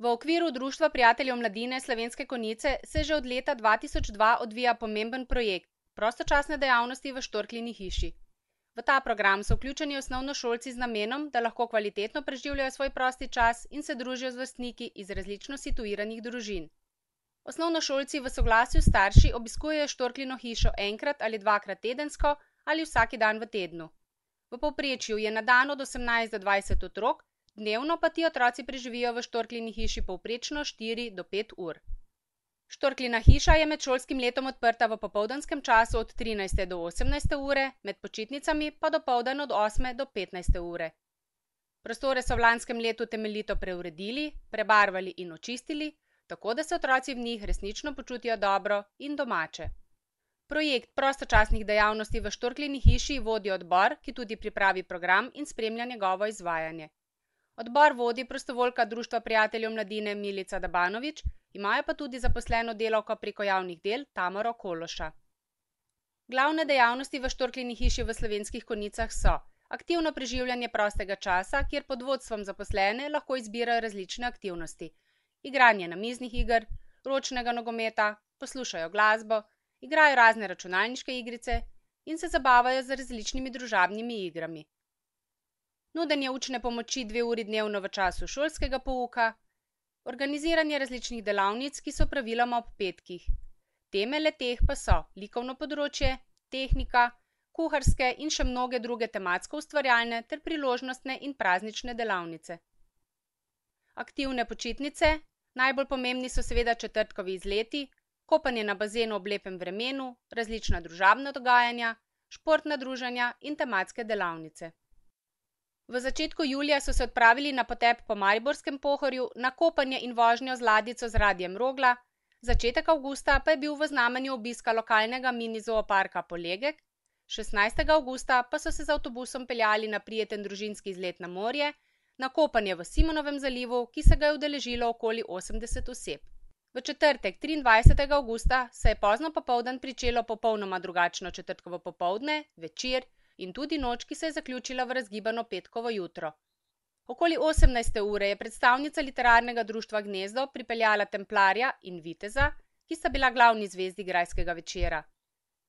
V okviru Društva prijateljev mladine Slovenske Konjice se že od leta 2002 odvija pomemben projekt prostočasne dejavnosti v Štorkljini hiši. V ta program so vključeni osnovnošolci z namenom, da lahko kvalitetno preživljajo svoj prosti čas in se družijo z vrstniki iz različno situiranih družin. Osnovnošolci v soglasju s starši obiskujejo Štorkljino hišo enkrat ali dvakrat tedensko ali vsaki dan v tednu. V povprečju je na dan od 18 do 20 otrok, dnevno pa ti otroci preživijo v Štorkljini hiši povprečno 4 do 5 ur. Štorkljina hiša je med šolskim letom odprta v popoldanskem času od 13. do 18. ure, med počitnicami pa dopoldan od 8. do 15. ure. Prostore so v lanskem letu temeljito preuredili, prebarvali in očistili, tako da se otroci v njih resnično počutijo dobro in domače. Projekt prostočasnih dejavnosti v Štorkljini hiši vodi odbor, ki tudi pripravi program in spremlja njegovo izvajanje. Odbor vodi prostovoljka Društva prijateljev mladine Milica Dabanović, imajo pa tudi zaposleno delavko preko javnih del Tamaro Kološa. Glavne dejavnosti v Štorkljini hiši v Slovenskih Konjicah so aktivno preživljanje prostega časa, kjer pod vodstvom zaposlene lahko izbirajo različne aktivnosti. Igranje namiznih iger, ročnega nogometa, poslušajo glasbo, igrajo razne računalniške igrice in se zabavajo z različnimi družabnimi igrami. Nudenje učne pomoči 2 uri dnevno v času šolskega pouka, organiziranje različnih delavnic, ki so praviloma ob petkih. Teme le-teh pa so likovno področje, tehnika, kuharske in še mnoge druge tematsko ustvarjalne ter priložnostne in praznične delavnice. Aktivne počitnice, najbolj pomembni so seveda četrtkovi izleti, kopanje na bazenu ob lepem vremenu, različna družabna dogajanja, športna druženja in tematske delavnice. V začetku julija so se odpravili na potep po Mariborskem Pohorju, na kopanje in vožnjo z ladjico z Radiem Rogla, začetek avgusta pa je bil v znamenju obiska lokalnega mini zooparka Polegek, 16. avgusta pa so se z avtobusom peljali na prijeten družinski izlet na morje, na kopanje v Simonovem zalivu, ki se ga je udeležilo okoli 80 oseb. V četrtek 23. avgusta se je pozno popoldan pričelo popolnoma drugačno četrtkovo popoldne, večer in tudi noč, ki se je zaključila v razgibano petkovo jutro. Okoli 18. ure je predstavnica literarnega društva Gnezdo pripeljala Templarja in Viteza, ki sta bila glavni zvezdi grajskega večera.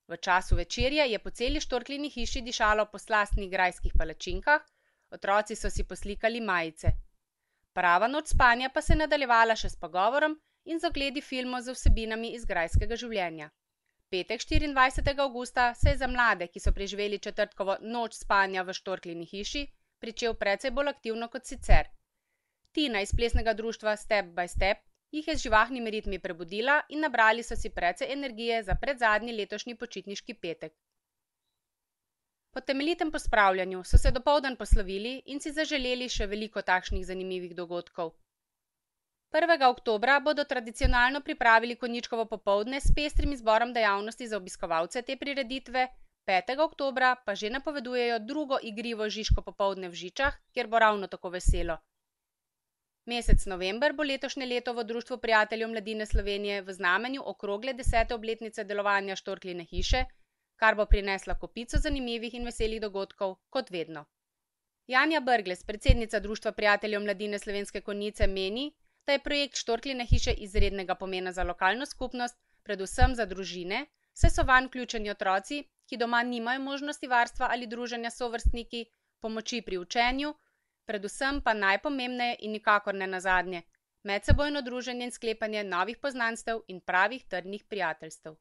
V času večerje je po celi Štorkljini hiši dišalo po slastnih grajskih palačinkah, otroci so si poslikali majice. Prava noč spanja pa se je nadaljevala še s pogovorom in z ogledi filmov z vsebinami iz grajskega življenja. Petek 24. avgusta se je za mlade, ki so preživeli četrtkovo noč spanja v Štorkljini hiši, pričel precej bolj aktivno kot sicer. Tina iz plesnega društva Step by Step jih je z živahnimi ritmi prebudila in nabrali so si precej energije za predzadnji letošnji počitniški petek. Po temeljitem pospravljanju so se dopoldan poslovili in si zaželeli še veliko takšnih zanimivih dogodkov. 1. oktobra bodo tradicionalno pripravili konjičkovo popoldne s pestrim izborom dejavnosti za obiskovalce te prireditve, 5. oktobra pa že napovedujejo drugo igrivo Žižko popoldne v Žičah, kjer bo ravno tako veselo. Mesec november bo letošnje leto v Društvu prijateljev mladine Slovenije v znamenju okrogle 10. obletnice delovanja Štorkljine hiše, kar bo prinesla kopico zanimivih in veselih dogodkov, kot vedno. Janja Brglez, predsednica Društva prijateljev mladine Slovenske Konjice, meni, da je projekt Štorkljine hiše izrednega pomena za lokalno skupnost, predvsem za družine, saj so vanj vključeni otroci, ki doma nimajo možnosti varstva ali druženja s sovrstniki, pomoči pri učenju, predvsem pa najpomembneje in nikakor ne nazadnje, medsebojno druženje in sklepanje novih poznanstev in pravih trdnih prijateljstev.